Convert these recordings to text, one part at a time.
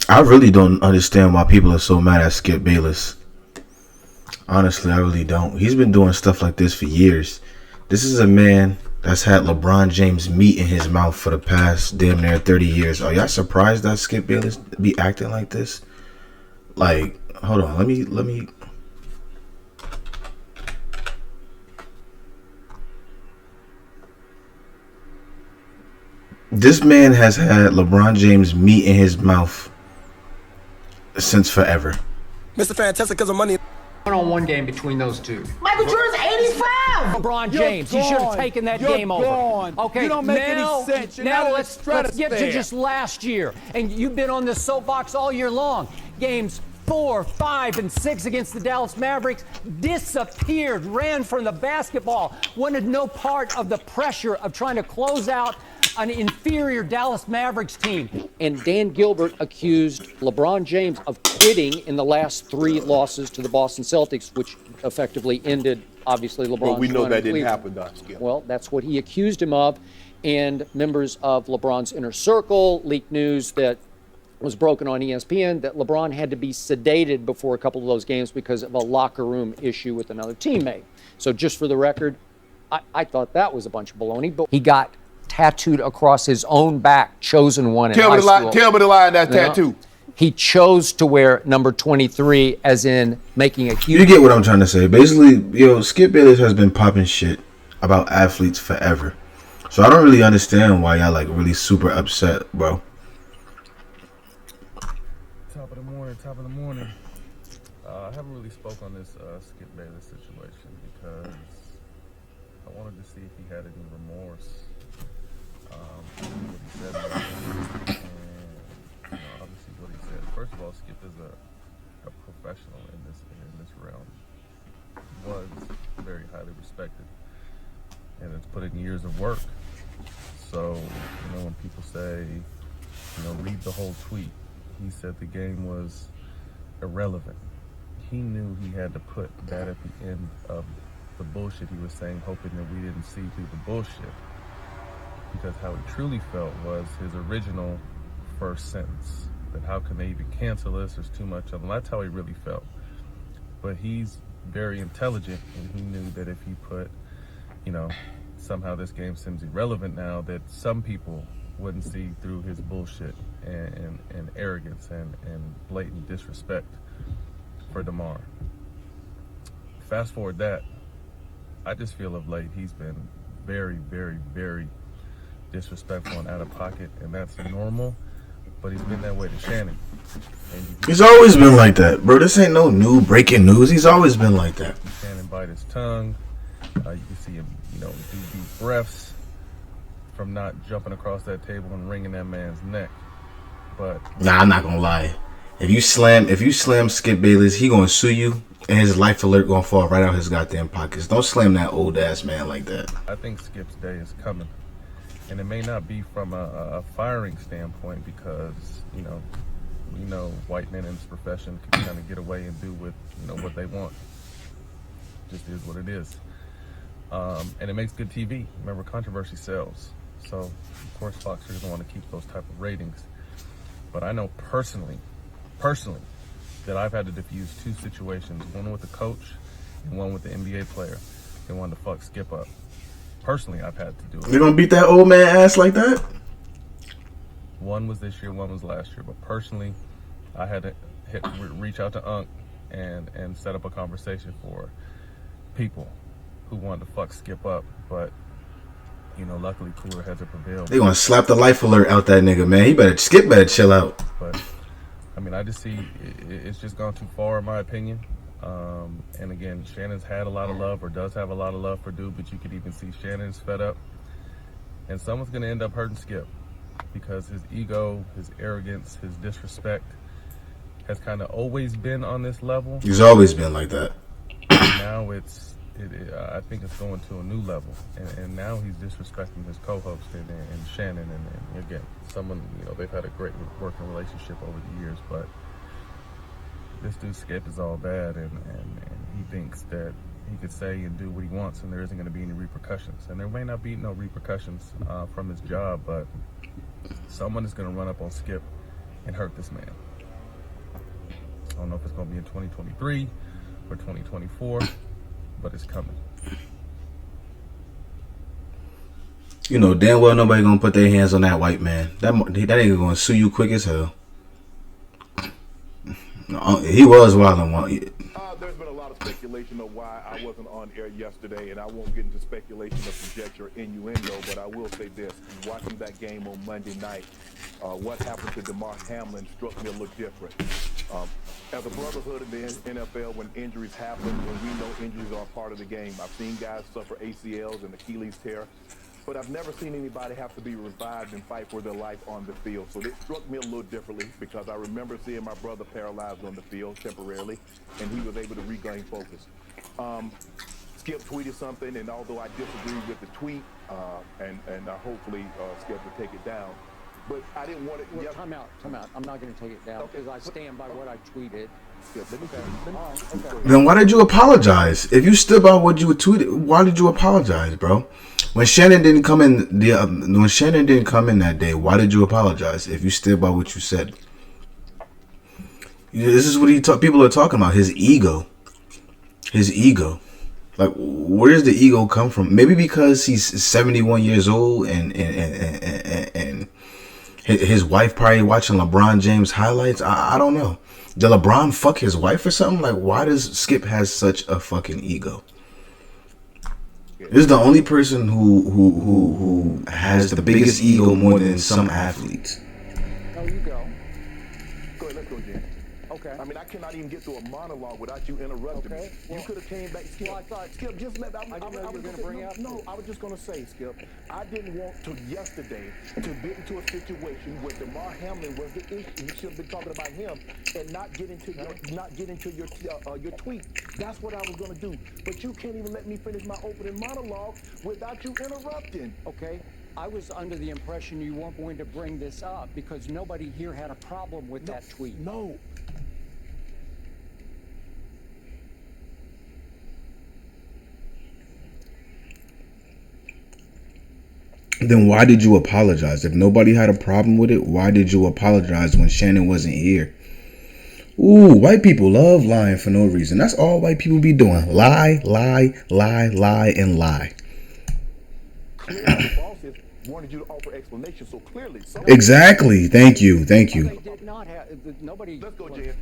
I really don't understand why people are so mad at Skip Bayless. Honestly, I really don't. He's been doing stuff like this for years. This is a man that's had LeBron James meat in his mouth for the past damn near 30 years. Are y'all surprised that Skip Bayless be acting like this? Like, hold on, let me. This man has had LeBron James meat in his mouth since forever. Mr. Fantastic because of money. One-on-one game between those two. Michael Jordan's 85. LeBron James, he should have taken that game over. Okay, you don't make any sense. Now let's get to just last year. And you've been on this soapbox all year long. Games 4, 5, and 6 against the Dallas Mavericks disappeared, ran from the basketball, wanted no part of the pressure of trying to close out an inferior Dallas Mavericks team. And Dan Gilbert accused LeBron James of quitting in the last 3 losses to the Boston Celtics, which effectively ended, obviously, LeBron's Well, we know run that in didn't Cleveland. happen, Skip. Well, that's what he accused him of. And members of LeBron's inner circle leaked news that was broken on ESPN that LeBron had to be sedated before a couple of those games because of a locker room issue with another teammate. So just for the record, I thought that was a bunch of baloney. But he got tattooed across his own back, chosen one in high school. Tell me the lie in that tattoo. He chose to wear number 23, as in making a huge... You get what I'm trying to say. Basically, Skip Bayless has been popping shit about athletes forever. So I don't really understand why y'all like really super upset, bro. Top of the morning. I haven't really spoke on this Skip Bayless situation because I wanted to see if he had any remorse. What he said, and obviously what he said. First of all, Skip is a professional in this realm. Was very highly respected, and it's put in years of work. So when people say, read the whole tweet. He said the game was irrelevant. He knew he had to put that at the end of the bullshit he was saying, hoping that we didn't see through the bullshit. Because how he truly felt was his original first sentence, that how can they even cancel this? There's too much of them. That's how he really felt. But he's very intelligent, and he knew that if he put, somehow this game seems irrelevant now, that some people wouldn't see through his bullshit and arrogance and blatant disrespect for DeMar. Fast forward that, I just feel of late he's been very, very, very disrespectful and out of pocket, and that's normal, but he's been that way to Shannon. He's always been like that, bro. This ain't no new breaking news. He's always been like that. Shannon bite his tongue. You can see him, do deep breaths from not jumping across that table and wringing that man's neck. But nah, I'm not gonna lie. If you slam Skip Bayless, he gonna sue you, and his life alert gonna fall right out his goddamn pockets. Don't slam that old ass man like that. I think Skip's day is coming, and it may not be from a firing standpoint because we know white men in this profession can kind of get away and do with what they want. Just is what it is, and it makes good TV. Remember, controversy sells. So, of course, Fox is going to want to keep those type of ratings. But I know personally, that I've had to diffuse 2 situations, one with the coach and one with the NBA player. They wanted to fuck Skip up. Personally, I've had to do it. You gonna beat that old man ass like that? One was this year, one was last year. But personally, I had to reach out to Unc and set up a conversation for people who wanted to fuck Skip up. But luckily cooler heads have prevailed. They gonna slap the life alert out that nigga, man. Skip better chill out. But I just see it's just gone too far, in my opinion. And again, Shannon's had a lot of love, or does have a lot of love for Dude, but you could even see Shannon's fed up. And someone's gonna end up hurting Skip because his ego, his arrogance, his disrespect has kind of always been on this level. He's always been like that. Now I think it's going to a new level, and now he's disrespecting his co-host and Shannon, and again, someone they've had a great working relationship over the years, but this dude Skip is all bad, and he thinks that he could say and do what he wants, and there isn't going to be any repercussions, and there may not be no repercussions from his job, but someone is going to run up on Skip and hurt this man. I don't know if it's going to be in 2023 or 2024, but it's coming. You know damn well nobody gonna put their hands on that white man. That nigga gonna sue you quick as hell. He was wildin'. There's been a lot of speculation of why I wasn't on air yesterday, and I won't get into speculation of conjecture or innuendo, but I will say this. Watching that game on Monday night, what happened to DeMar Hamlin struck me a little different. As a brotherhood in the NFL, when injuries happen, when we know injuries are a part of the game, I've seen guys suffer ACLs and Achilles tear, but I've never seen anybody have to be revived and fight for their life on the field. So it struck me a little differently because I remember seeing my brother paralyzed on the field temporarily, and he was able to regain focus. Skip tweeted something, and although I disagree with the tweet, and hopefully Skip will take it down, but I didn't want it. Well, time out. I'm not going to take it down because I stand by what I tweeted. Then why did you apologize? If you stood by what you tweeted, why did you apologize, bro? When Shannon didn't come in that day, why did you apologize? If you stood by what you said, this is what people are talking about. His ego. Like, where does the ego come from? Maybe because he's 71 years old and his wife probably watching LeBron James highlights. I don't know. Did LeBron fuck his wife or something? Like, why does Skip has such a fucking ego? This is the only person who has the biggest ego more than some athletes. Oh, you go. Go ahead, let's go, Jen. Okay. I mean, I cannot even get through a monologue without you interrupting me. Well, You could have came back, Skip. well, I thought- Skip, just let. I didn't know you were gonna bring up- No, I was just gonna say, Skip. I didn't want to yesterday to get into a situation where DeMar Hamlin was the issue. You should have been talking about him and not get into your tweet. That's what I was gonna do. But you can't even let me finish my opening monologue without you interrupting. Okay. I was under the impression you weren't going to bring this up because nobody here had a problem with that tweet. No. Then why did you apologize? If nobody had a problem with it, why did you apologize when Shannon wasn't here? Ooh, white people love lying for no reason. That's all white people be doing. Lie, lie, lie, lie, and lie. The bosses wanted you to offer explanation, so clearly. Exactly. Thank you. They did not have nobody. Let's go, Jen.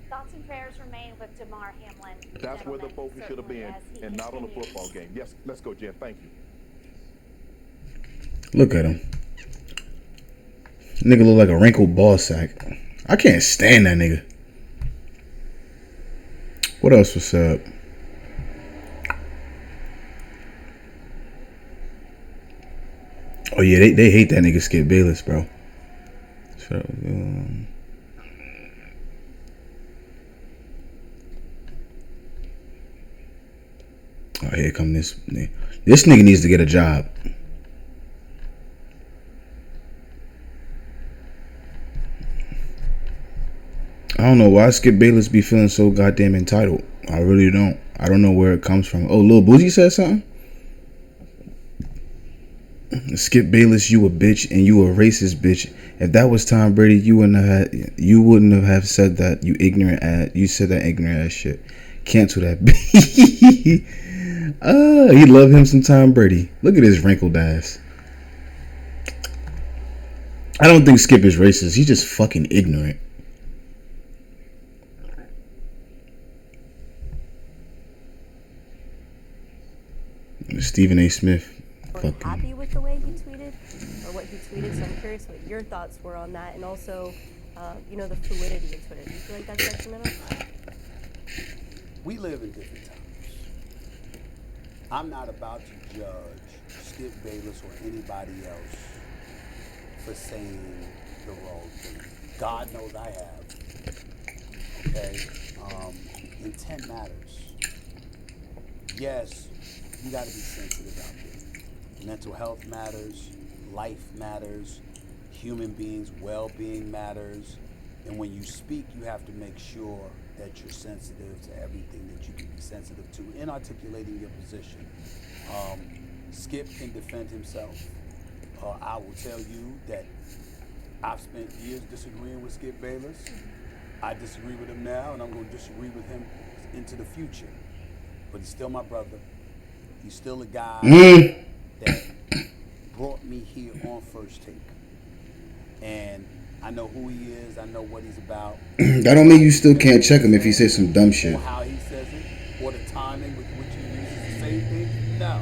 Thoughts and prayers remain with DeMar Hamlin. That's where the Gentlemen, focus should have certainly been, as he and not on the continues. football game. Yes, let's go, Jen. Thank you. Look at him. Nigga look like a wrinkled ball sack. I can't stand that nigga. What else was up? Oh yeah, they hate that nigga Skip Bayless, bro. So, oh, here come this nigga. This nigga needs to get a job. I don't know why Skip Bayless be feeling so goddamn entitled. I really don't. I don't know where it comes from. Oh, Lil Boozy said something? Skip Bayless, you a bitch and you a racist bitch. If that was Tom Brady, you wouldn't have said that. You ignorant ass. You said that ignorant ass shit. Cancel that. He love him some Tom Brady. Look at his wrinkled ass. I don't think Skip is racist. He's just fucking ignorant. Stephen A. Smith. Happy with the way he tweeted or what he tweeted, so I'm curious what your thoughts were on that, and also the fluidity in Twitter. Do you feel like that's detrimental? We live in different times. I'm not about to judge Skip Bayless or anybody else for saying the wrong thing. God knows I have. Okay? Intent matters. Yes, you got to be sensitive out there. Mental health matters, life matters, human beings' well-being matters, and when you speak, you have to make sure that you're sensitive to everything that you can be sensitive to in articulating your position. Skip can defend himself. I will tell you that I've spent years disagreeing with Skip Bayless. I disagree with him now, and I'm going to disagree with him into the future. But he's still my brother. He's still a guy that brought me here on First Take. And I know who he is. I know what he's about. That don't mean you still can't check him if he says some dumb shit. Or how he says it, or the timing with which he uses the same thing. No.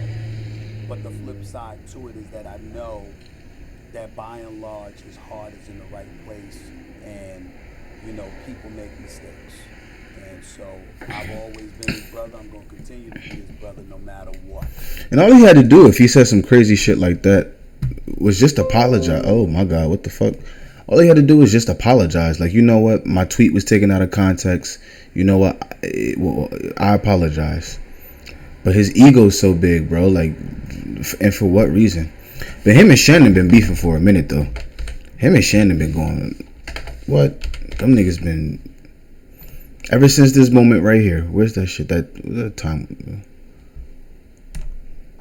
But the flip side to it is that I know that by and large his heart is in the right place, and you know, people make mistakes. And so I've always been his brother. I'm going to continue to be his brother no matter what. And all he had to do if he said some crazy shit like that was just apologize. Oh my God, what the fuck? All he had to do was just apologize. Like, you know what? My tweet was taken out of context. You know what? I apologize. But his ego's so big, bro. Like, and for what reason? But him and Shannon been beefing for a minute, though. Him and Shannon been going, what? Them niggas been, ever since this moment right here. Where's that shit? That time.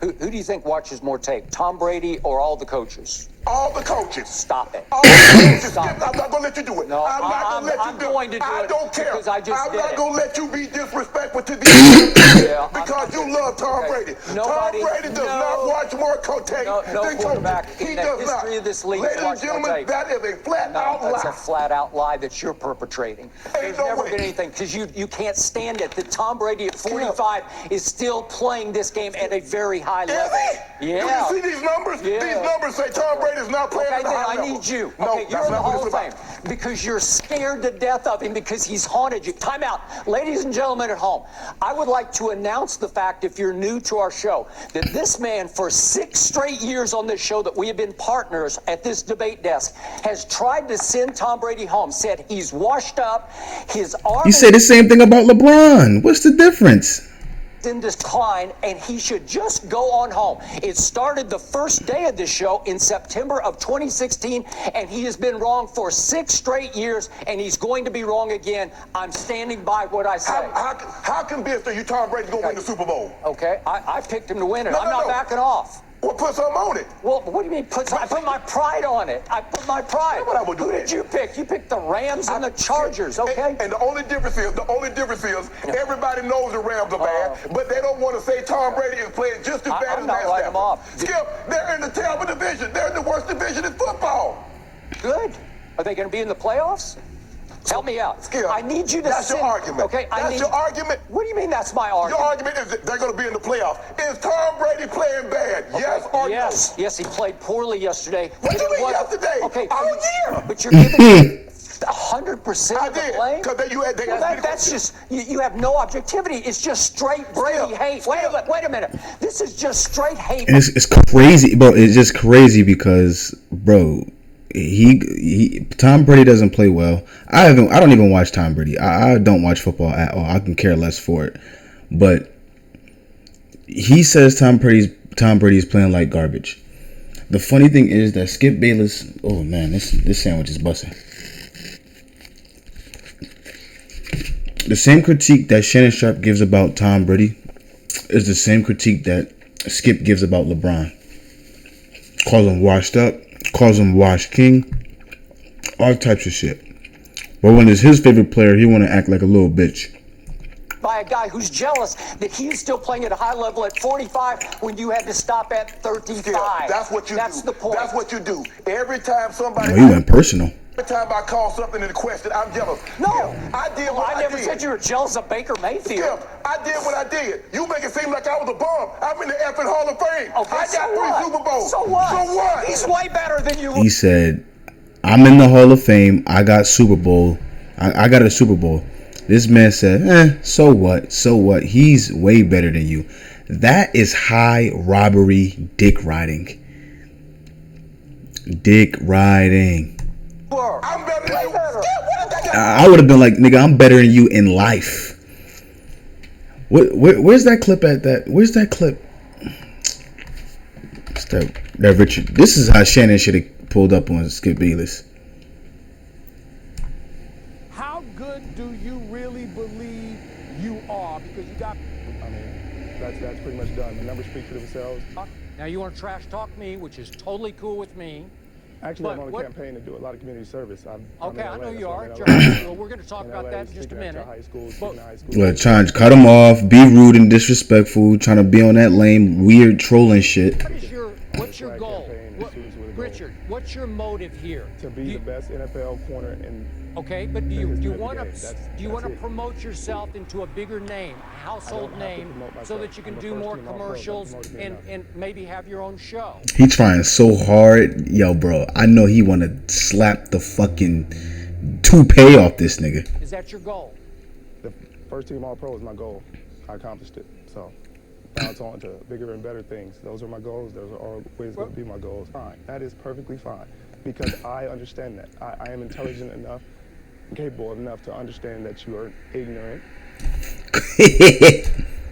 Who do you think watches more tape, Tom Brady or all the coaches? All the coaches. Stop it. All the coaches. Stop I'm not going to let you do it. No, I'm not going to let you I'm do going it. to do I it don't care. because I just I'm did not it. going to let you be disrespectful to these Yeah, because you love Tom Brady. Nobody, Tom Brady does not watch more tape no than quarterback coaches. He in the does not. history of this league Ladies and watched more gentlemen, tape. that is a flat-out lie. That's a flat-out lie that you're perpetrating. There's no never way. been anything, because you can't stand it that Tom Brady at 45 is still playing this game at a very high level. Yeah. Do you see these numbers? Yeah. These numbers say Tom Brady is not playing Okay, at a then high I level. need you. No, Okay, you're that's in the not what Hall it's of Fame about. because you're scared to death of him because he's haunted you. Time out. Ladies and gentlemen at home, I would like to announce the fact, if you're new to our show, that this man for 6 straight years on this show that we have been partners at this debate desk has tried to send Tom Brady home, said he's washed up, his arm You say the same thing about LeBron. What's the difference? in decline, and he should just go on home. It started the first day of this show in September of 2016, and he has been wrong for 6 straight years, and he's going to be wrong again. I'm standing by what I say. How convinced are you Tom Brady's going to win the Super Bowl? Okay, I picked him to win it. No, I'm not backing off. Well, put something on it. Well, what do you mean I put my pride on it? I put my pride. What I would do Who did you pick? You picked the Rams and the Chargers, okay? And the only difference is, everybody knows the Rams are bad, but they don't want to say Tom Brady is playing just as bad as Matt Stafford. Skip, they're in the terrible division. They're in the worst division in football. Good. Are they going to be in the playoffs? Help me out. Skip, I need you to That's your argument. Okay, That's your argument. What do you mean that's my argument? Your argument is that they're going to be in the playoffs. Is Tom Brady playing bad? Yes or no? Yes, he played poorly yesterday. What do you mean yesterday? Okay. All year. But you're giving 100% of the blame? Because that's just, you have no objectivity. It's just straight Brady hate. Wait a minute. This is just straight hate. And it's crazy, bro. It's just crazy because, bro, he Tom Brady doesn't play well. I don't even watch Tom Brady. I don't watch football at all. I can care less for it. But he says Tom Brady is playing like garbage. The funny thing is that Skip Bayless, oh man, this sandwich is busting. The same critique that Shannon Sharp gives about Tom Brady is the same critique that Skip gives about LeBron. Calls him washed up, calls him washed king, all types of shit. But when it's his favorite player, he want to act like a little bitch. By a guy who's jealous that he's still playing at a high level at 45 when you had to stop at 35. That's what you do. That's the point. That's what you do. Every time somebody... No, he went personal. Every time I call something into question, I'm jealous. No. I did what I did. I never said you were jealous of Baker Mayfield. Skip, I did what I did. You make it seem like I was a bum. I'm in the effing Hall of Fame. Okay, I got 3 Super Bowls. So what? So what? He's way better than you. He said, I'm in the Hall of Fame. I got Super Bowl. I got a Super Bowl. This man said, so what? So what? He's way better than you. That is high robbery dick riding. Dick riding. I'm better than you. I would have been like, nigga, I'm better than you in life. Where's that clip at? Where's that clip? It's that Richard. This is how Shannon should have pulled up on Skip Bayless. How good do you really believe you are? Because you got, I mean, that's pretty much done. The numbers speak for themselves. Now you want to trash talk me, which is totally cool with me. Actually, I'm on a campaign to do a lot of community service. Okay, I know you are. Well, we're going to talk about that in just a minute. Look, trying to cut him off, be rude and disrespectful, trying to be on that lame, weird trolling shit. What's your goal? Richard, what's your motive here? To be the best NFL corner in. Okay, but do you want to promote yourself into a bigger name, a household name, so that you can do more commercials and maybe have your own show? He trying so hard, yo, bro. I know he want to slap the fucking toupee off this nigga. Is that your goal? The first team All-Pro is my goal. I accomplished it. So now it's on to bigger and better things. Those are my goals. Those are always going to be my goals. Fine. That is perfectly fine because I understand that. I am intelligent enough, capable enough to understand that you are ignorant,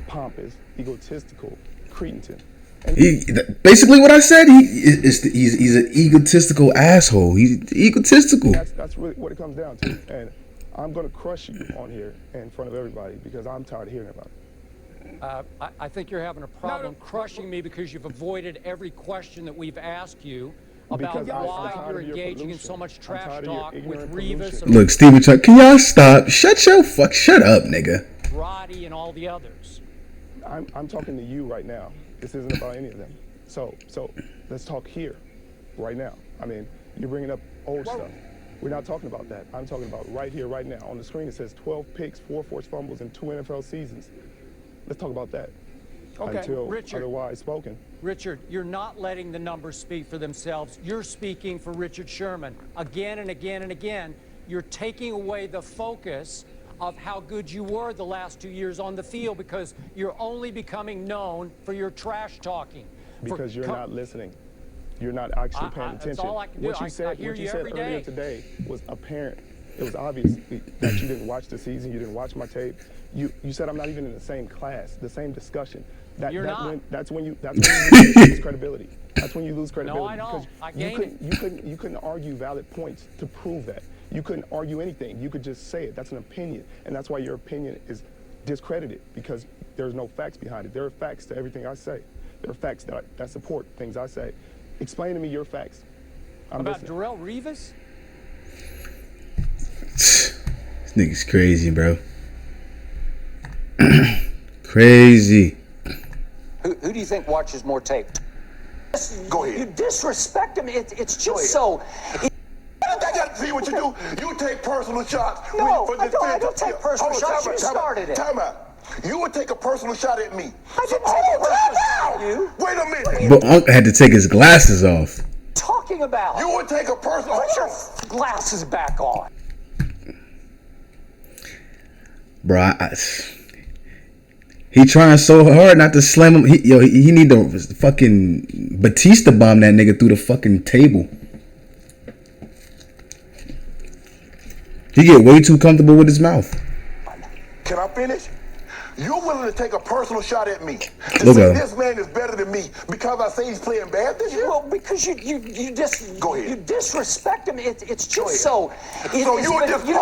pompous, egotistical, cretin. Basically what I said, he's an egotistical asshole. He's egotistical. That's really what it comes down to. And I'm going to crush you on here in front of everybody because I'm tired of hearing about it. I think you're having a problem crushing me because you've avoided every question that we've asked you about why you're engaging in so much trash talk with Revis. Look, Stevie Chuck, can y'all stop? Shut up, nigga. Roddy and all the others. I'm talking to you right now. This isn't about any of them. So let's talk here, right now. I mean, you're bringing up old stuff. We're not talking about that. I'm talking about right here, right now. On the screen, it says 12 picks, 4 forced fumbles, and 2 NFL seasons. Let's talk about that. Okay, until Richard, otherwise spoken. Richard, you're not letting the numbers speak for themselves. You're speaking for Richard Sherman. Again and again and again, you're taking away the focus of how good you were the last 2 years on the field because you're only becoming known for your trash talking. Because you're not listening. You're not actually paying attention. That's all I can do. What you said earlier today was apparent. It was obvious that you didn't watch the season, you didn't watch my tape. You said I'm not even in the same class, the same discussion. That's when you lose credibility. That's when you lose credibility. No, I know. Because you couldn't argue valid points to prove that. You couldn't argue anything. You could just say it. That's an opinion, and that's why your opinion is discredited because there's no facts behind it. There are facts to everything I say. There are facts that support things I say. Explain to me your facts. About Darrelle Revis? This nigga's crazy, bro. Crazy. Who do you think watches more tape? Go ahead. You disrespect him. It's just so. I got to see what you do. You take personal shots. No, I don't take personal shots. You started it. Time out. You would take a personal shot at me. I didn't take a personal shot at you. Wait a minute. But Unc had to take his glasses off. Talking about? You would take a personal. Put your glasses back on. Bro, he trying so hard not to slam him. He need to fucking Batista bomb that nigga through the fucking table. He get way too comfortable with his mouth. Can I finish? You're willing to take a personal shot at me. Look say at him. This man is better than me because I say he's playing bad this year? Well, because you just Go ahead. you disrespect him. It's just so. You know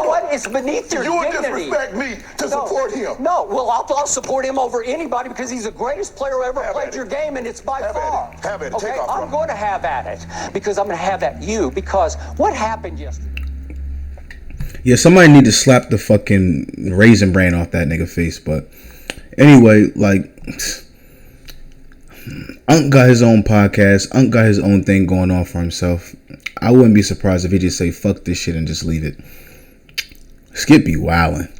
what? It's beneath your dignity. You would disrespect me to support him. No, well, I'll support him over anybody because he's the greatest player who ever played your game, and it's by far. Have at it. Okay, Take off. I'm going to have at it because I'm going to have at you because what happened yesterday? Yeah, somebody need to slap the fucking Raisin Bran off that nigga face, but anyway, like, Unc got his own podcast. Unc got his own thing going on for himself. I wouldn't be surprised if he just say fuck this shit and just leave it. Skip be wildin'.